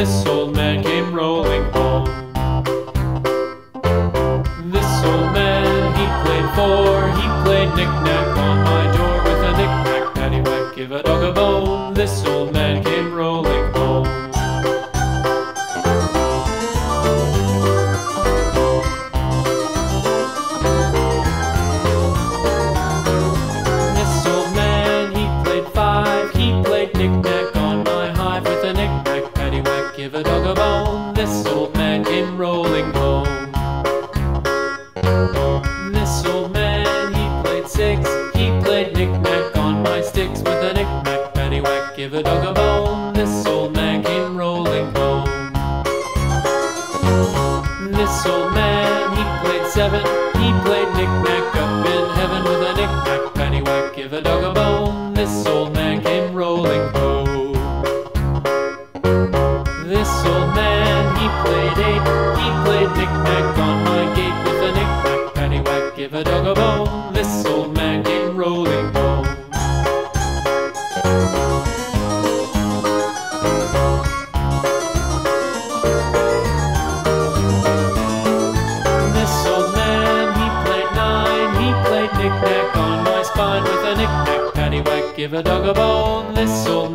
This old man came rolling home. This old man, he played four. He played knick-knack on my door with a knick-knack, paddywhack, give a dog a bone. This old man came rolling home. This old man, he played five. He played knick-knack on my hive with a knick-knack, paddywhack, give a dog a bone. This old man came rolling home. This old man, he played six. He played knick-knack on my sticks with a knick-knack, paddywhack, give a dog a bone. This old man came rolling home. This old man, he played seven. He played knick-knack up in heaven with a knick-knack, paddywhack, give a dog a bone. This old man came rolling home. This old man, he played eight. He played knick-knack on my gate with a knick-knack, paddywhack, give a dog a bone. This old man came rolling home. This old man, he played nine. He played knick-knack on my spine with a knick-knack, paddywhack, give a dog a bone. This old